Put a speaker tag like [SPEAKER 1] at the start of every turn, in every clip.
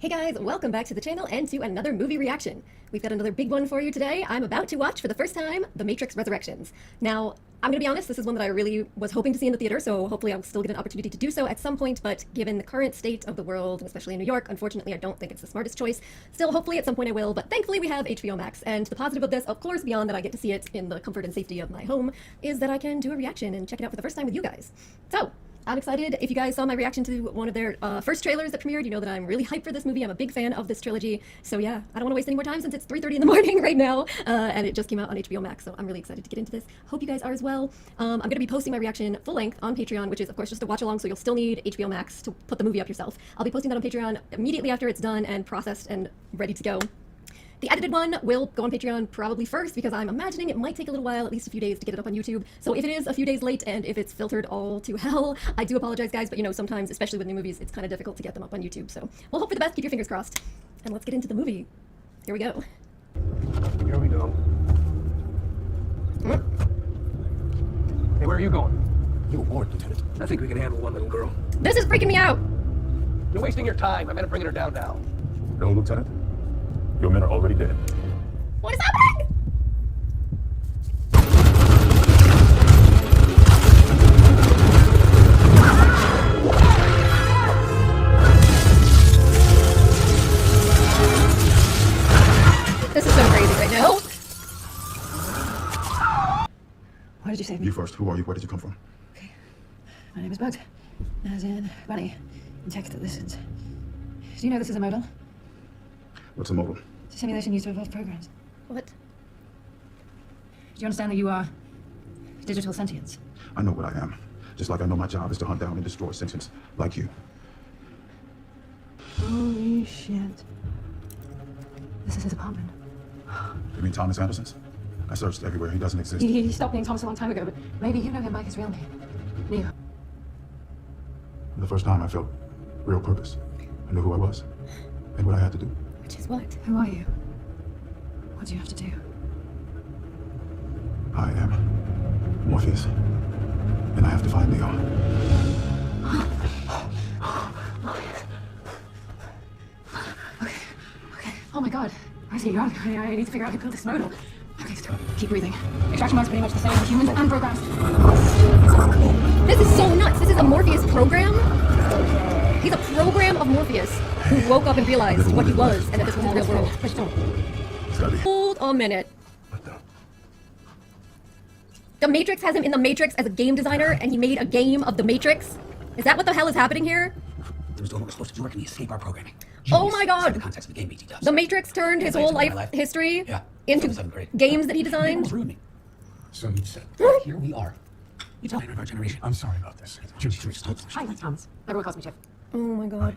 [SPEAKER 1] Hey guys, welcome back to the channel and to another movie reaction. We've got another big one for you today. I'm about to watch for the first time The Matrix Resurrections. Now, I'm gonna be honest, this is one that I really was hoping to see in the theater, so hopefully I'll still get an opportunity to do so at some point, but given the current state of the world, especially in New York, unfortunately I don't think it's the smartest choice. Still, hopefully at some point I will, but thankfully we have HBO Max, and the positive of this, of course, beyond that I get to see it in the comfort and safety of my home, is that I can do a reaction and check it out for the first time with you guys. So, I'm excited. If you guys saw my reaction to one of their first trailers that premiered, you know that I'm really hyped for this movie. I'm a big fan of this trilogy. So yeah, I don't want to waste any more time since it's 3:30 in the morning right now, and it just came out on HBO Max, so I'm really excited to get into this. Hope you guys are as well. I'm going to be posting my reaction full length on Patreon, which is of course just a watch along, so you'll still need HBO Max to put the movie up yourself. I'll be posting that on Patreon immediately after it's done and processed and ready to go. The edited one will go on Patreon probably first because I'm imagining it might take a little while, at least a few days, to get it up on YouTube. So if it is a few days late and if it's filtered all to hell, I do apologize, guys, but you know, sometimes, especially with new movies, it's kind of difficult to get them up on YouTube. So we'll hope for the best, keep your fingers crossed. And let's get into the movie. Here we go.
[SPEAKER 2] Here we go. Hey, where are you going?
[SPEAKER 3] You were warned, Lieutenant.
[SPEAKER 2] I think we can handle one little girl.
[SPEAKER 1] This is freaking me out!
[SPEAKER 2] You're wasting your time. I'm gonna bringing her down now.
[SPEAKER 3] No, Lieutenant. Your men are already dead.
[SPEAKER 1] What is happening? This is so crazy right now.
[SPEAKER 4] Why did you save me?
[SPEAKER 3] You first. Who are you? Where did you come from?
[SPEAKER 4] Okay. My name is Bugs. As in Bunny. In text that listens. Do you know this is a modal?
[SPEAKER 3] What's a modal?
[SPEAKER 4] It's a simulation used to evolve programs.
[SPEAKER 1] What?
[SPEAKER 4] Do you understand that you are digital sentience?
[SPEAKER 3] I know what I am. Just like I know my job is to hunt down and destroy sentience like you.
[SPEAKER 4] Holy shit. This is his apartment.
[SPEAKER 3] You mean Thomas Anderson's? I searched everywhere. He doesn't exist.
[SPEAKER 4] He stopped being Thomas a long time ago, but maybe you know him by his real name. Neo.
[SPEAKER 3] For the first time, I felt real purpose. I knew who I was and what I had to do.
[SPEAKER 1] Which is what?
[SPEAKER 4] Who are you? What do you have to do?
[SPEAKER 3] I am Morpheus, and I have to find Neo.
[SPEAKER 4] Okay. Oh my god. Where's he gone? I need to figure out who built this modal. Okay, so keep breathing. Extraction mine's pretty much the same with humans and programs.
[SPEAKER 1] This is so nuts. This is a Morpheus program? He's a program of Morpheus who woke up and realized what he was and that this was the real world.
[SPEAKER 3] It's gotta be.
[SPEAKER 1] Hold a minute.
[SPEAKER 3] What the?
[SPEAKER 1] The Matrix has him in the Matrix as a game designer and he made a game of the Matrix? Is that what the hell is happening here?
[SPEAKER 5] It was doing what we're supposed to do, working the escape our programming.
[SPEAKER 1] Oh my God.
[SPEAKER 5] Inside the context of the game BT does.
[SPEAKER 1] The Matrix turned his whole life history into games that he designed?
[SPEAKER 5] Ruined me.
[SPEAKER 3] So you said.
[SPEAKER 5] Here we are. You tell me of our generation.
[SPEAKER 3] I'm sorry about this.
[SPEAKER 4] Hi, Thomas. Everyone calls me Chip.
[SPEAKER 1] Oh my God.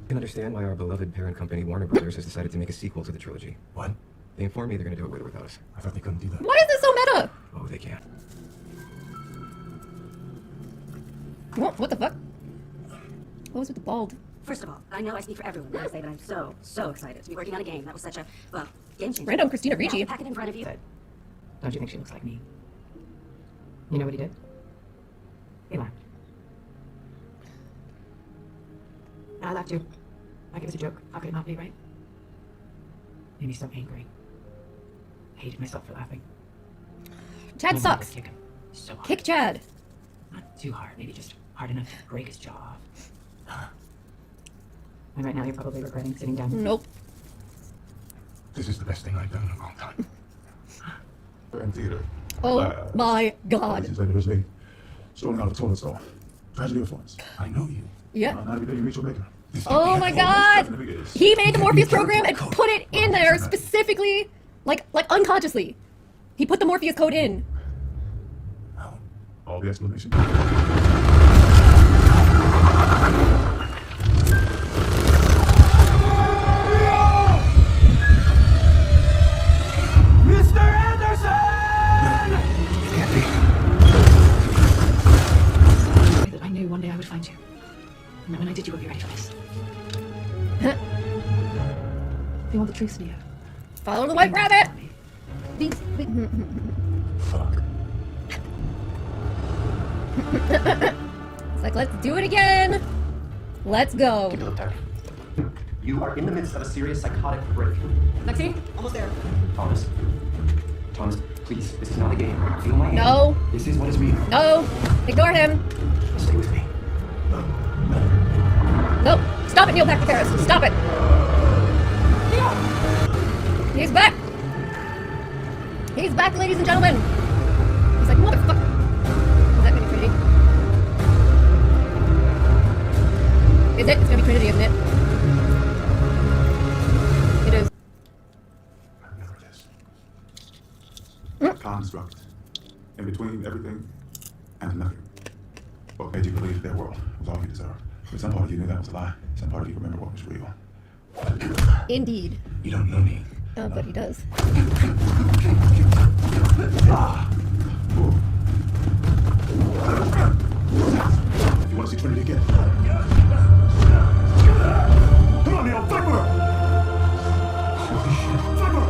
[SPEAKER 6] I can understand why our beloved parent company, Warner Brothers, has decided to make a sequel to the trilogy.
[SPEAKER 3] What?
[SPEAKER 6] They informed me they're going to do it with or without us.
[SPEAKER 3] I thought they couldn't do that.
[SPEAKER 1] Why is this so meta?
[SPEAKER 6] Oh, they can.
[SPEAKER 1] What the fuck? What was with the bald?
[SPEAKER 7] First of all, I know I speak for everyone when I say that I'm so excited to be working on a game that was such a, well, game changer.
[SPEAKER 1] Random Christina Ricci.
[SPEAKER 7] Now, pack it in front of you.
[SPEAKER 4] Don't you think she looks like me? You know what he did? He laughed. And I laughed too. Like it was a joke. How could it not be, right? Made me so angry. I hated myself for laughing.
[SPEAKER 1] Chad
[SPEAKER 4] I wanted to
[SPEAKER 1] sucks.
[SPEAKER 4] Kick him so hard.
[SPEAKER 1] Kick Chad.
[SPEAKER 4] Not too hard, maybe just hard enough to break his jaw off. And right now you're probably regretting sitting down.
[SPEAKER 1] Nope.
[SPEAKER 3] This is the best thing I've done in a long time. We're in theater.
[SPEAKER 1] Oh my God.
[SPEAKER 3] Since there's me strolling out of the toilet stall. Tragedy of Florence. I know you.
[SPEAKER 1] Yeah.
[SPEAKER 3] Not every day you reach your maker.
[SPEAKER 1] Oh my God. He made the Morpheus program and put it in there specifically, like unconsciously. He put the Morpheus code in.
[SPEAKER 3] All the explanation.
[SPEAKER 2] Mr. Anderson!
[SPEAKER 4] That I knew one day I would find you. And that when I did, you would be ready for this. If you want the truth, Neo.
[SPEAKER 1] Follow the white rabbit.
[SPEAKER 3] Fuck.
[SPEAKER 1] like, let's do it again. Let's go.
[SPEAKER 8] Keep it up, Tyler. You are in the midst of a serious psychotic break.
[SPEAKER 1] Lexi, almost there.
[SPEAKER 8] Thomas. Thomas, please. This is not a game. Feel my hand.
[SPEAKER 1] No.
[SPEAKER 8] This is what is real.
[SPEAKER 1] No. Ignore him.
[SPEAKER 8] Stay with me.
[SPEAKER 1] No. Stop it, Neil Patrick Harris. Stop it. He's back. He's back, ladies and gentlemen. He's like, motherfucker. Is that gonna be Trinity? Is it? It's gonna be Trinity, isn't it? It is.
[SPEAKER 3] I remember this. Construct. In between everything and nothing. What made you believe their world was all you deserved? But some part of you knew that was a lie. Some part of you remember what was real.
[SPEAKER 1] Indeed.
[SPEAKER 3] You don't know me.
[SPEAKER 1] Oh, but he does.
[SPEAKER 3] If you want to see Trinity again, come on, Neil, fight for her! Holy shit, fight for her!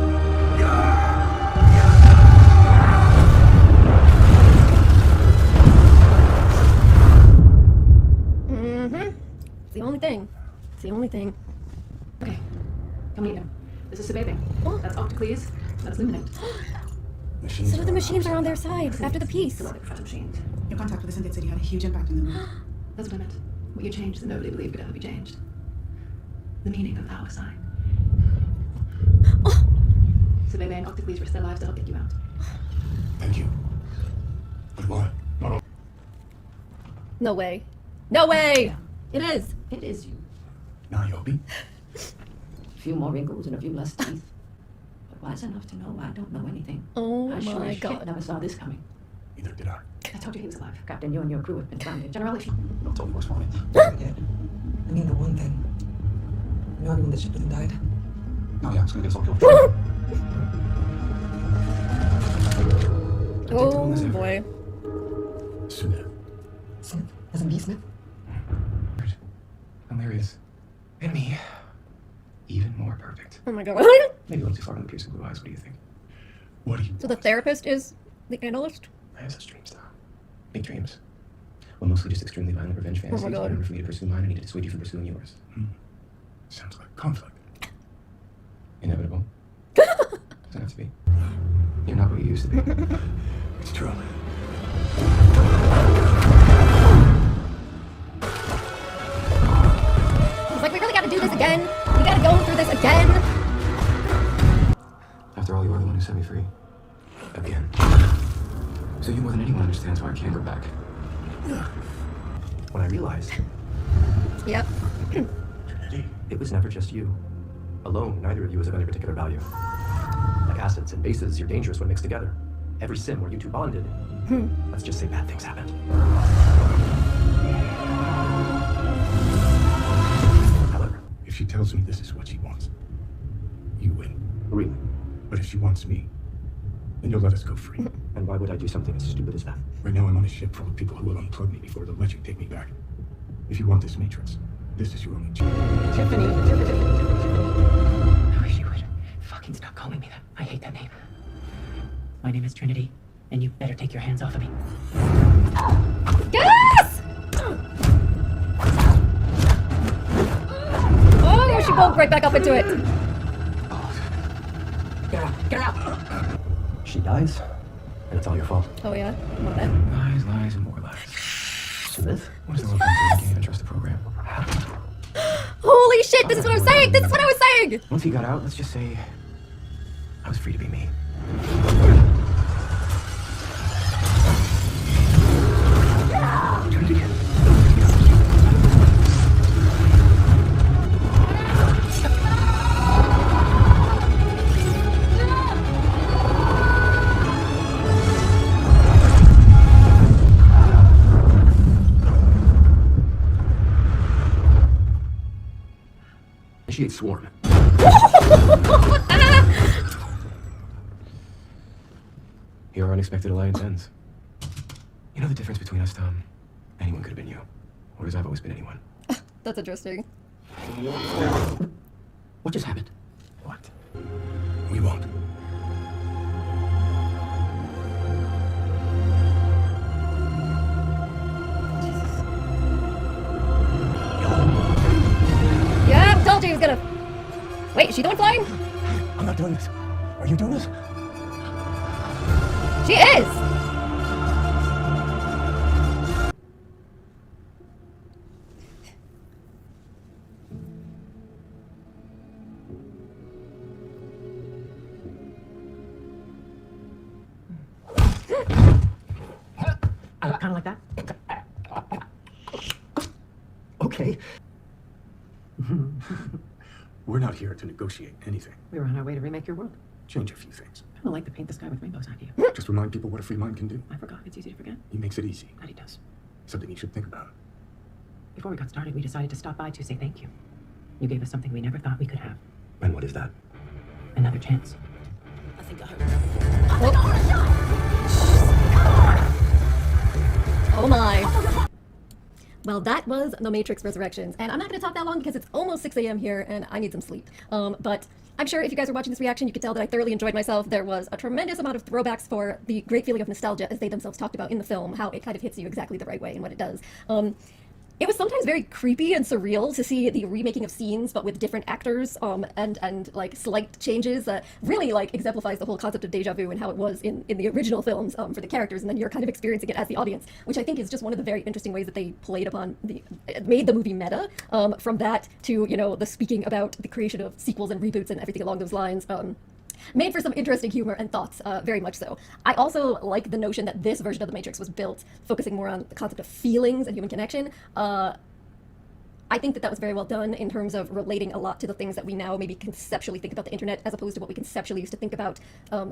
[SPEAKER 1] It's the only thing. It's the only thing.
[SPEAKER 4] Okay, come meet him. This is Sebebe.
[SPEAKER 1] Oh.
[SPEAKER 4] That's Octocles. That's Luminate.
[SPEAKER 1] So the machines are on their side after the peace.
[SPEAKER 4] The Front machines.
[SPEAKER 9] Your contact with the Synthetic City had a huge impact on them.
[SPEAKER 4] That's what I meant. What you changed that nobody believed could ever be changed. The meaning of our sign. Sebebe and Octocles risked their lives to help get you out.
[SPEAKER 3] Thank you. But why? Not
[SPEAKER 1] No way. No way! It is.
[SPEAKER 5] It is you.
[SPEAKER 3] Niobe?
[SPEAKER 5] A few more wrinkles and a few less teeth. But wise enough to know I don't know anything.
[SPEAKER 1] Oh
[SPEAKER 5] I sure
[SPEAKER 1] my
[SPEAKER 5] as shit
[SPEAKER 1] God.
[SPEAKER 5] never saw this coming.
[SPEAKER 3] Neither did I.
[SPEAKER 4] I told you he was alive.
[SPEAKER 5] Captain, you and your crew have been founded.
[SPEAKER 4] General, if you...
[SPEAKER 8] Don't tell me what's wrong.
[SPEAKER 10] I mean the one thing. You know when the ship didn't died?
[SPEAKER 8] No, yeah, it's gonna get us all killed.
[SPEAKER 1] Oh boy.
[SPEAKER 3] Smith.
[SPEAKER 10] Smith? As in B. Smith?
[SPEAKER 6] And there is. And me. Even more perfect.
[SPEAKER 1] Oh my God.
[SPEAKER 6] Maybe a little too far on the piercing blue eyes. What do you think?
[SPEAKER 3] What do you
[SPEAKER 1] So the therapist is the analyst?
[SPEAKER 6] I have such dreams, though. Big dreams. Well, mostly just extremely violent revenge fantasies.
[SPEAKER 1] God.
[SPEAKER 6] In order for me to pursue mine, I need to dissuade you from pursuing yours.
[SPEAKER 3] Sounds like conflict.
[SPEAKER 6] Inevitable. Doesn't have to be. You're not what you used to be.
[SPEAKER 3] It's true.
[SPEAKER 1] He's like, we really gotta do this again. We gotta go through this again.
[SPEAKER 6] After all, you are the one who set me free. Again. So you more than anyone understands why I can't go back.
[SPEAKER 8] When I realized
[SPEAKER 1] Yep.
[SPEAKER 8] it was never just you. Alone, neither of you is of any particular value. Like acids and bases, you're dangerous when mixed together. Every sin where you two bonded, let's just say bad things happened. However,
[SPEAKER 3] If she tells me this is what she wants, you win.
[SPEAKER 8] really,
[SPEAKER 3] But if she wants me, then you'll let us go free.
[SPEAKER 8] and why would I do something as stupid as that?
[SPEAKER 3] Right now I'm on a ship full of people who will unplug me before they'll let you take me back. If you want this matrix, this is your only chance.
[SPEAKER 4] Tiffany.
[SPEAKER 5] I wish you would fucking stop calling me that. I hate that name. My name is Trinity, and you better take your hands off of me.
[SPEAKER 1] Yes! Oh, she broke right back up into it.
[SPEAKER 5] Get her out! Get her out!
[SPEAKER 8] She dies, and it's all your fault.
[SPEAKER 1] Oh yeah, my bad.
[SPEAKER 6] Lies, lies, and more lies.
[SPEAKER 8] Smith?
[SPEAKER 6] What is the world going to do? You can't even trust the program.
[SPEAKER 1] Holy shit! This is what I was saying. This is what I was saying.
[SPEAKER 6] Once he got out, let's just say I was free to be me.
[SPEAKER 8] Initiate swarm.
[SPEAKER 6] Here our unexpected alliance ends. You know the difference between us, Tom? Anyone could have been you. Or as I've always been anyone.
[SPEAKER 1] That's interesting.
[SPEAKER 8] What just happened?
[SPEAKER 6] What?
[SPEAKER 3] We won't.
[SPEAKER 1] Is she the one flying?
[SPEAKER 2] I'm not doing this. Are you doing this?
[SPEAKER 1] She is!
[SPEAKER 5] Kind of like that?
[SPEAKER 8] Okay.
[SPEAKER 6] We're not here to negotiate anything.
[SPEAKER 5] We were on our way to remake your world.
[SPEAKER 6] Change a few things.
[SPEAKER 5] I don't like the paint the sky with rainbows idea.
[SPEAKER 6] Just remind people what a free mind can do.
[SPEAKER 5] I forgot. It's easy to forget.
[SPEAKER 6] He makes it easy.
[SPEAKER 5] That he does.
[SPEAKER 6] Something you should think about.
[SPEAKER 5] Before we got started, we decided to stop by to say thank you. You gave us something we never thought we could have.
[SPEAKER 8] And what is that?
[SPEAKER 5] Another chance.
[SPEAKER 7] I think I heard.
[SPEAKER 1] Oh my. Well, that was The Matrix Resurrections, and I'm not going to talk that long because it's almost 6 a.m. here and I need some sleep. But I'm sure if you guys are watching this reaction, you could tell that I thoroughly enjoyed myself. There was a tremendous amount of throwbacks for the great feeling of nostalgia, as they themselves talked about in the film, how it kind of hits you exactly the right way and what it does. It was sometimes very creepy and surreal to see the remaking of scenes, but with different actors, and like slight changes that really like exemplifies the whole concept of deja vu and how it was in the original films for the characters, and then you're kind of experiencing it as the audience, which I think is just one of the very interesting ways that they played upon made the movie meta. From that to, you know, the speaking about the creation of sequels and reboots and everything along those lines. Made for some interesting humor and thoughts, very much so. I also like the notion that this version of The Matrix was built focusing more on the concept of feelings and human connection. I think that was very well done in terms of relating a lot to the things that we now maybe conceptually think about the internet, as opposed to what we conceptually used to think about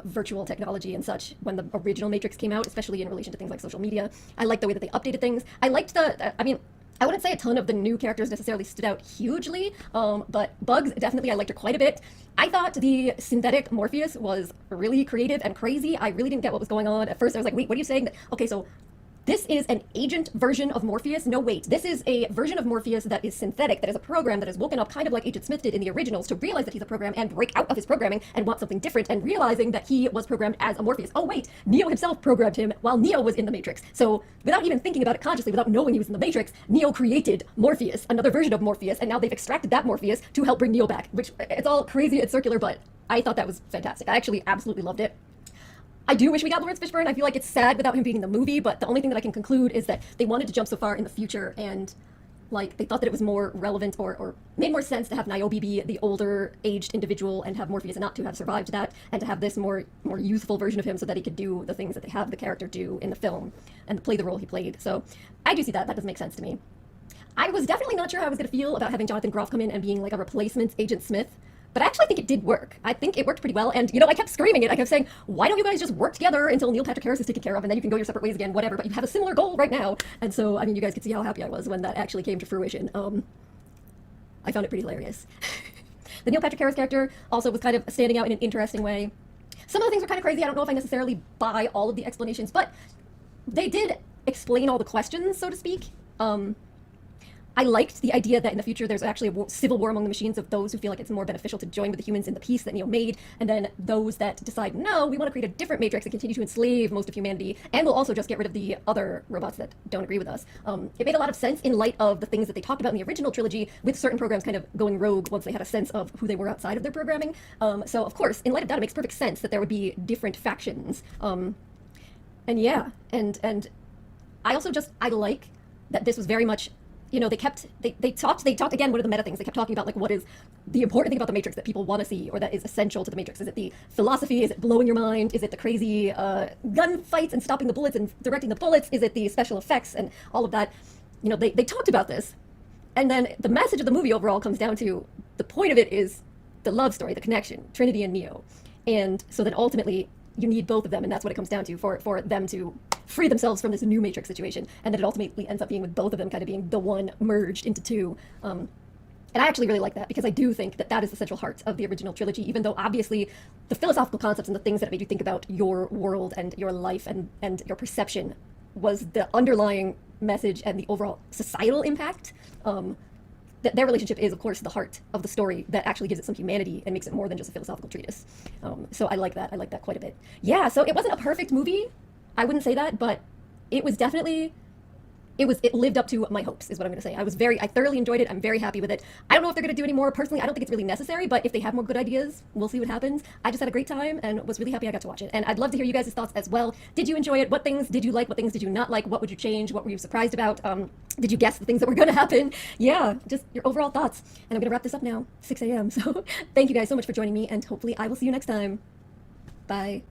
[SPEAKER 1] virtual technology and such when the original Matrix came out, especially in relation to things like social media. I liked the way that they updated things. I liked I wouldn't say a ton of the new characters necessarily stood out hugely, but Bugs, definitely, I liked her quite a bit. I thought the synthetic Morpheus was really creative and crazy. I really didn't get what was going on. At first, I was like, wait, what are you saying? Okay, so this is an agent version of Morpheus? No, wait. This is a version of Morpheus that is synthetic, that is a program that has woken up kind of like Agent Smith did in the originals to realize that he's a program and break out of his programming and want something different, and realizing that he was programmed as a Morpheus. Oh, wait. Neo himself programmed him while Neo was in the Matrix. So without even thinking about it consciously, without knowing he was in the Matrix, Neo created Morpheus, another version of Morpheus, and now they've extracted that Morpheus to help bring Neo back, which it's all crazy and circular, but I thought that was fantastic. I actually absolutely loved it. I do wish we got Lawrence Fishburne. I feel like it's sad without him being in the movie, but the only thing that I can conclude is that they wanted to jump so far in the future, and like they thought that it was more relevant or made more sense to have Niobe be the older aged individual and have Morpheus not to have survived that, and to have this more youthful version of him so that he could do the things that they have the character do in the film and play the role he played. So I do see that. That does make sense to me. I was definitely not sure how I was going to feel about having Jonathan Groff come in and being like a replacement Agent Smith. But I actually think it did work. I think it worked pretty well. And, you know, I kept screaming it. I kept saying, why don't you guys just work together until Neil Patrick Harris is taken care of, and then you can go your separate ways again, whatever. But you have a similar goal right now. And so, I mean, you guys could see how happy I was when that actually came to fruition. I found it pretty hilarious. The Neil Patrick Harris character also was kind of standing out in an interesting way. Some of the things were kind of crazy. I don't know if I necessarily buy all of the explanations, but they did explain all the questions, so to speak. I liked the idea that in the future there's actually a civil war among the machines of those who feel like it's more beneficial to join with the humans in the peace that Neo made, and then those that decide, no, we want to create a different Matrix and continue to enslave most of humanity, and we'll also just get rid of the other robots that don't agree with us. It made a lot of sense in light of the things that they talked about in the original trilogy, with certain programs kind of going rogue once they had a sense of who they were outside of their programming. So, of course, in light of that, it makes perfect sense that there would be different factions. And yeah, and I also I like that this was very much, you know, they talked again, one of the meta things, they kept talking about like what is the important thing about the Matrix that people want to see or that is essential to the Matrix. Is it the philosophy? Is it blowing your mind? Is it the crazy gunfights and stopping the bullets and directing the bullets? Is it the special effects and all of that? You know, they talked about this. And then the message of the movie overall comes down to the point of it is the love story, the connection, Trinity and Neo. And so then ultimately you need both of them, and that's what it comes down to for them to free themselves from this new Matrix situation, and then it ultimately ends up being with both of them kind of being the one merged into two. And I actually really like that, because I do think that that is the central heart of the original trilogy, even though obviously the philosophical concepts and the things that made you think about your world and your life and your perception was the underlying message and the overall societal impact. That their relationship is, of course, the heart of the story that actually gives it some humanity and makes it more than just a philosophical treatise. So I like that. I like that quite a bit. Yeah, so it wasn't a perfect movie. I wouldn't say that, but it was definitely it lived up to my hopes, is what I'm going to say. I thoroughly enjoyed it. I'm very happy with it. I don't know if they're going to do any more. Personally, I don't think it's really necessary, but if they have more good ideas, we'll see what happens. I just had a great time and was really happy I got to watch it. And I'd love to hear you guys' thoughts as well. Did you enjoy it? What things did you like? What things did you not like? What would you change? What were you surprised about? Did you guess the things that were going to happen? Yeah, just your overall thoughts. And I'm going to wrap this up now, 6 a.m. So thank you guys so much for joining me, and hopefully I will see you next time. Bye.